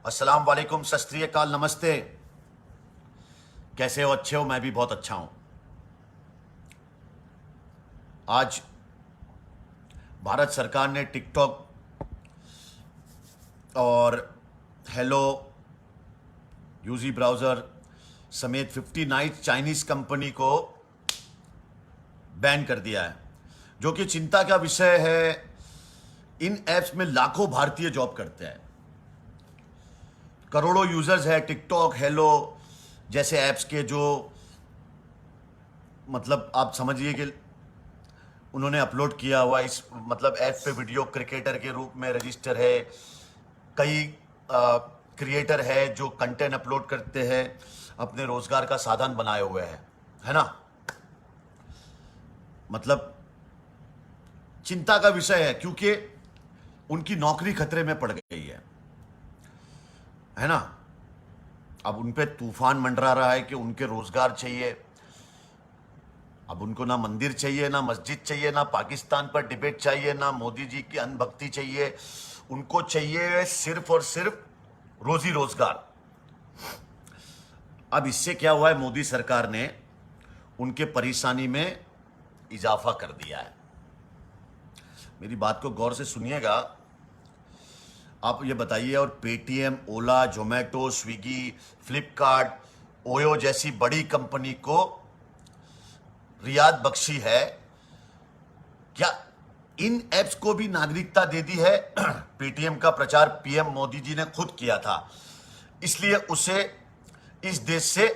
अस्सलाम वालेकुम, सत श्री अकाल, नमस्ते। कैसे हो? अच्छे हो? मैं भी बहुत अच्छा हूं। आज भारत सरकार ने टिकटॉक और हेलो यूजी ब्राउज़र समेत 59 चाइनीज कंपनी को बैन कर दिया है, जो कि चिंता का विषय है। इन ऐप्स में लाखों भारतीय जॉब करते हैं, करोड़ों यूजर्स है टिकटॉक, हेलो जैसे ऐप्स के, जो मतलब आप समझिए कि उन्होंने अपलोड किया हुआ इस मतलब ऐप पे वीडियो क्रिकेटर के रूप में रजिस्टर है। कई क्रिएटर है जो कंटेंट अपलोड करते हैं, अपने रोजगार का साधन बनाए हुए हैं, है ना। मतलब चिंता का विषय है, क्योंकि उनकी नौकरी खतरे में पड़ गई है ना। अब उन पे तूफान मंडरा रहा है कि उनके रोजगार चाहिए। अब उनको ना मंदिर चाहिए, ना मस्जिद चाहिए, ना पाकिस्तान पर डिबेट चाहिए, ना मोदी जी की अंधभक्ति चाहिए। उनको चाहिए सिर्फ और सिर्फ रोजी रोजगार। अब इससे क्या हुआ है, मोदी सरकार ने उनके परेशानी में इजाफा कर दिया है। मेरी बात को गौर से सुनिएगा। आप ये बताइए, और पेटीएम, ओला, जोमेटो, स्विगी, फ्लिपकार्ट, ओयो जैसी बड़ी कंपनी को रियायत बख्शी है, क्या इन एप्स को भी नागरिकता दे दी है? पेटीएम का प्रचार पीएम मोदी जी ने खुद किया था, इसलिए उसे इस देश से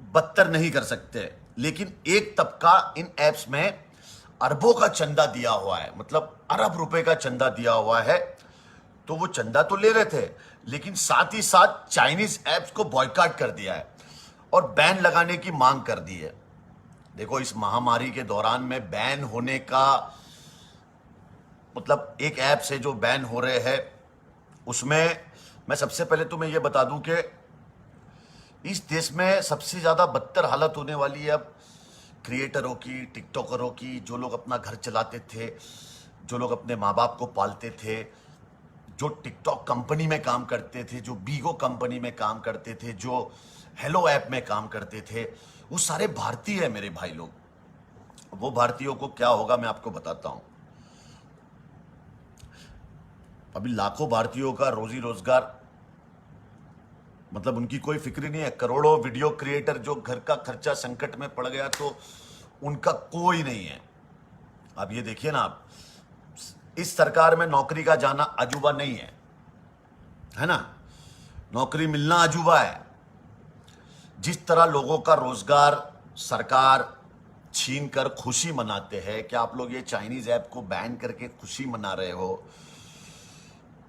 बदतर नहीं कर सकते। लेकिन एक तबका इन एप्स में अरबों का चंदा दिया हुआ है, मतलब अरब रुपए का चंदा दिया हुआ है। तो वो चंदा तो ले रहे थे, लेकिन साथ ही साथ चाइनीज एप्स को बॉयकॉट कर दिया है और बैन लगाने की मांग कर दी है। देखो, इस महामारी के दौरान में बैन होने का मतलब एक ऐप से जो बैन हो रहे हैं, उसमें मैं सबसे पहले तुम्हें यह बता दूं कि इस देश में सबसे ज्यादा बदतर हालत होने वाली है अब क्रिएटरों की, टिकटॉकरों की, जो लोग अपना घर चलाते थे, जो लोग अपने माँ बाप को पालते थे, जो टिकटॉक कंपनी में काम करते थे, जो बीगो कंपनी में काम करते थे, जो हेलो ऐप में काम करते थे, वो सारे भारतीय हैं मेरे भाई लोग। वो भारतीयों को क्या होगा मैं आपको बताता हूं। अभी लाखों भारतीयों का रोजी रोजगार, मतलब उनकी कोई फिक्र नहीं है। करोड़ों वीडियो क्रिएटर जो घर का खर्चा संकट में पड़ गया, तो उनका कोई नहीं है। अब ये देखिए ना, आप इस सरकार में नौकरी का जाना अजूबा नहीं है ना। नौकरी मिलना अजूबा है। जिस तरह लोगों का रोजगार सरकार छीन कर खुशी मनाते हैं, क्या आप लोग ये चाइनीज ऐप को बैन करके खुशी मना रहे हो?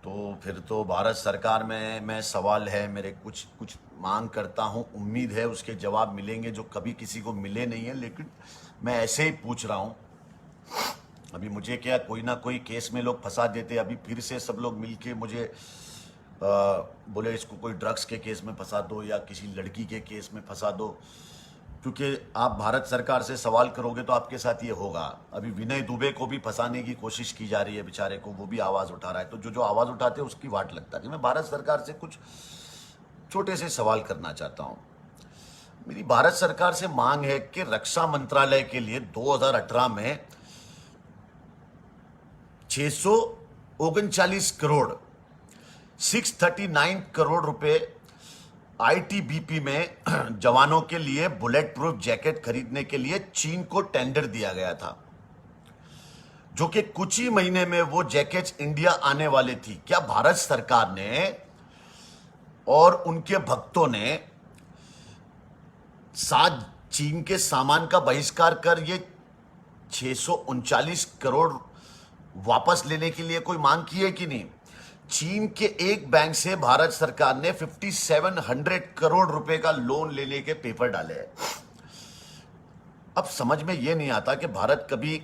तो फिर तो भारत सरकार में मैं सवाल है मेरे, कुछ कुछ मांग करता हूं, उम्मीद है उसके जवाब मिलेंगे जो कभी किसी को मिले नहीं है, लेकिन मैं ऐसे ही पूछ रहा हूं। अभी मुझे क्या, कोई ना कोई केस में लोग फंसा देते। अभी फिर से सब लोग मिलके मुझे बोले इसको कोई ड्रग्स के केस में फंसा दो या किसी लड़की के केस में फंसा दो, क्योंकि आप भारत सरकार से सवाल करोगे तो आपके साथ ये होगा। अभी विनय दुबे को भी फंसाने की कोशिश की जा रही है, बेचारे को, वो भी आवाज उठा रहा है। तो जो जो आवाज उठाते हैं उसकी वाट लगता है। मैं भारत सरकार से कुछ छोटे से सवाल करना चाहता हूं। मेरी भारत सरकार से मांग है कि रक्षा मंत्रालय के लिए 2018 में 639 करोड़ 639 करोड़ रुपए आईटीबीपी में जवानों के लिए बुलेट प्रूफ जैकेट खरीदने के लिए चीन को टेंडर दिया गया था, जो कि कुछ ही महीने में वो जैकेट्स इंडिया आने वाले थी। क्या भारत सरकार ने और उनके भक्तों ने साथ चीन के सामान का बहिष्कार कर ये 639 करोड़ वापस लेने के लिए कोई मांग की है कि नहीं? चीन के एक बैंक से भारत सरकार ने 5700 करोड़ रुपए का लोन लेने के पेपर डाले हैं। अब समझ में यह नहीं आता कि भारत कभी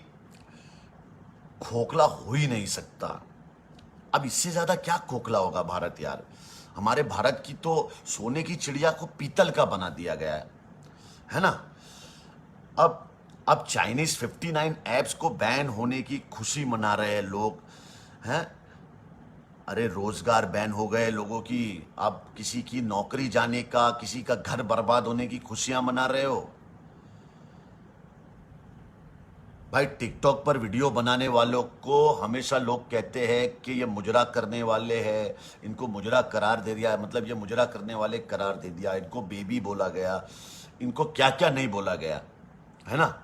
खोखला हो ही नहीं सकता। अब इससे ज्यादा क्या खोखला होगा भारत यार। हमारे भारत की तो सोने की चिड़िया को पीतल का बना दिया गया है ना। अब चाइनीज 59 ऐप्स को बैन होने की खुशी मना रहे हैं लोग हैं। अरे रोजगार बैन हो गए लोगों की, अब किसी की नौकरी जाने का, किसी का घर बर्बाद होने की खुशियां मना रहे हो। भाई टिकटॉक पर वीडियो बनाने वालों को हमेशा लोग कहते हैं कि ये मुजरा करने वाले हैं, इनको मुजरा करार दे दिया, मतलब ये मुजरा करने वाले करार दे दिया, इनको बेबी बोला गया, इनको क्या क्या नहीं बोला गया, है ना।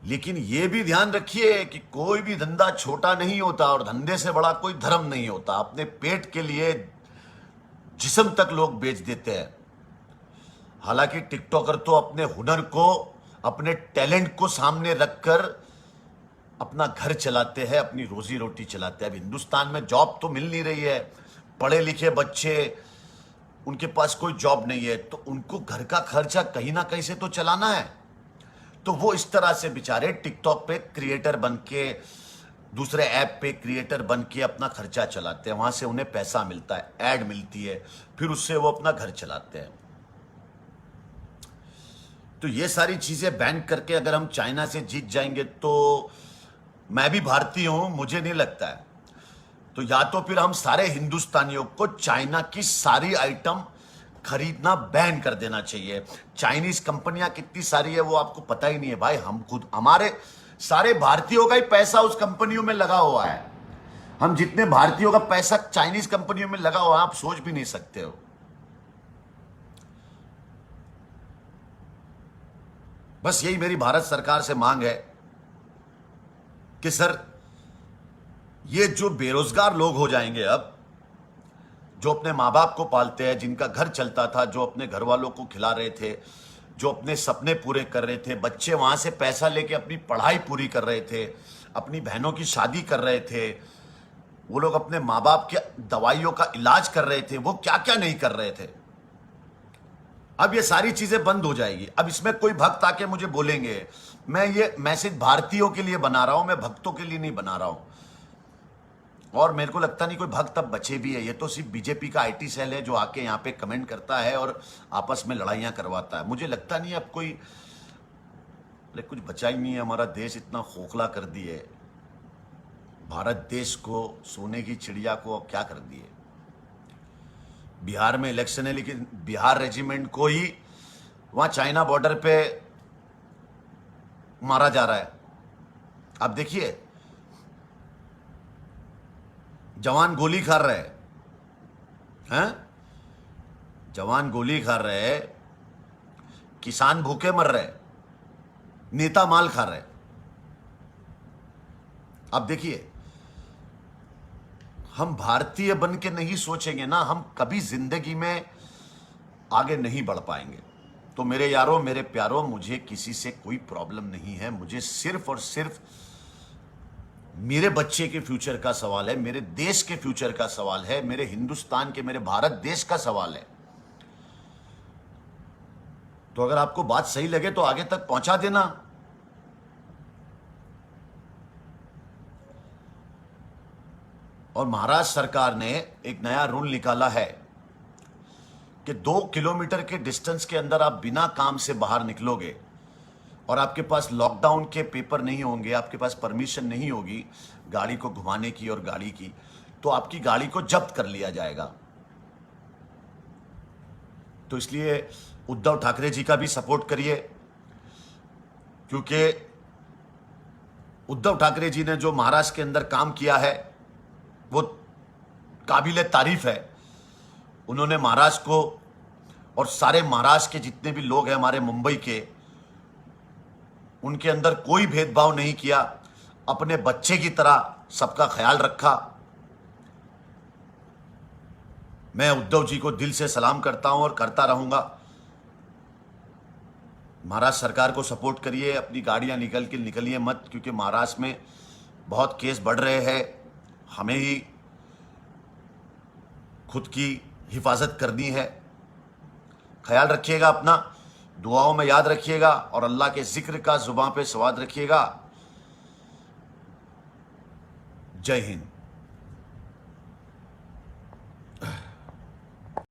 लेकिन ये भी ध्यान रखिए कि कोई भी धंधा छोटा नहीं होता और धंधे से बड़ा कोई धर्म नहीं होता। अपने पेट के लिए जिस्म तक लोग बेच देते हैं। हालांकि टिकटॉकर तो अपने हुनर को, अपने टैलेंट को सामने रखकर अपना घर चलाते हैं, अपनी रोजी रोटी चलाते हैं। अब हिंदुस्तान में जॉब तो मिल नहीं रही है, पढ़े लिखे बच्चे, उनके पास कोई जॉब नहीं है, तो उनको घर का खर्चा कहीं ना कहीं से तो चलाना है। तो वो इस तरह से बेचारे टिकटॉक पे क्रिएटर बन के, दूसरे ऐप पे क्रिएटर बन के अपना खर्चा चलाते हैं, वहां से उन्हें पैसा मिलता है, ऐड मिलती है, फिर उससे वो अपना घर चलाते हैं। तो ये सारी चीजें बैन करके अगर हम चाइना से जीत जाएंगे, तो मैं भी भारतीय हूं, मुझे नहीं लगता है, तो या तो फिर हम सारे हिंदुस्तानियों को चाइना की सारी आइटम खरीदना बैन कर देना चाहिए। चाइनीज कंपनियां कितनी सारी है वो आपको पता ही नहीं है भाई। हम खुद, हमारे सारे भारतीयों का ही पैसा उस कंपनियों में लगा हुआ है। हम जितने भारतीयों का पैसा चाइनीज कंपनियों में लगा हुआ है, आप सोच भी नहीं सकते हो। बस यही मेरी भारत सरकार से मांग है कि सर, ये जो बेरोजगार लोग हो जाएंगे अब, जो अपने माँ बाप को पालते हैं, जिनका घर चलता था, जो अपने घर वालों को खिला रहे थे, जो अपने सपने पूरे कर रहे थे, बच्चे वहां से पैसा लेके अपनी पढ़ाई पूरी कर रहे थे, अपनी बहनों की शादी कर रहे थे, वो लोग अपने माँ बाप के दवाइयों का इलाज कर रहे थे, वो क्या क्या नहीं कर रहे थे। अब ये सारी चीजें बंद हो जाएगी। अब इसमें कोई भक्त आके मुझे बोलेंगे, मैं ये मैसेज भारतीयों के लिए बना रहा हूं, मैं भक्तों के लिए नहीं बना रहा हूं। और मेरे को लगता नहीं कोई भक्त अब बचे भी है। ये तो सिर्फ बीजेपी का आईटी सेल है जो आके यहाँ पे कमेंट करता है और आपस में लड़ाइयाँ करवाता है। मुझे लगता नहीं अब कोई, कुछ बचा ही नहीं है। हमारा देश इतना खोखला कर दिए, भारत देश को, सोने की चिड़िया को अब क्या कर दिए। बिहार में इलेक्शन है, लेकिन बिहार रेजिमेंट को ही वहां चाइना बॉर्डर पे मारा जा रहा है। अब देखिए, जवान गोली खा रहे हैं, जवान गोली खा रहे हैं, किसान भूखे मर रहे, नेता माल खा रहे। अब देखिए, हम भारतीय बन के नहीं सोचेंगे ना, हम कभी जिंदगी में आगे नहीं बढ़ पाएंगे। तो मेरे यारों, मेरे प्यारों, मुझे किसी से कोई प्रॉब्लम नहीं है। मुझे सिर्फ और सिर्फ मेरे बच्चे के फ्यूचर का सवाल है, मेरे देश के फ्यूचर का सवाल है, मेरे हिंदुस्तान के, मेरे भारत देश का सवाल है। तो अगर आपको बात सही लगे तो आगे तक पहुंचा देना। और महाराष्ट्र सरकार ने एक नया रूल निकाला है कि 2 किलोमीटर के डिस्टेंस के अंदर आप बिना काम से बाहर निकलोगे और आपके पास लॉकडाउन के पेपर नहीं होंगे, आपके पास परमिशन नहीं होगी गाड़ी को घुमाने की और गाड़ी की, तो आपकी गाड़ी को जब्त कर लिया जाएगा। तो इसलिए उद्धव ठाकरे जी का भी सपोर्ट करिए, क्योंकि उद्धव ठाकरे जी ने जो महाराष्ट्र के अंदर काम किया है वो काबिले तारीफ है। उन्होंने महाराष्ट्र को और सारे महाराष्ट्र के जितने भी लोग हैं हमारे मुंबई के, उनके अंदर कोई भेदभाव नहीं किया, अपने बच्चे की तरह सबका ख्याल रखा। मैं उद्धव जी को दिल से सलाम करता हूं और करता रहूंगा। महाराष्ट्र सरकार को सपोर्ट करिए, अपनी गाड़ियां निकलिए मत, क्योंकि महाराष्ट्र में बहुत केस बढ़ रहे हैं। हमें ही खुद की हिफाजत करनी है। ख्याल रखिएगा अपना, दुआओं में याद रखिएगा और अल्लाह के जिक्र का जुबान पे सवाद रखिएगा। जय हिंद।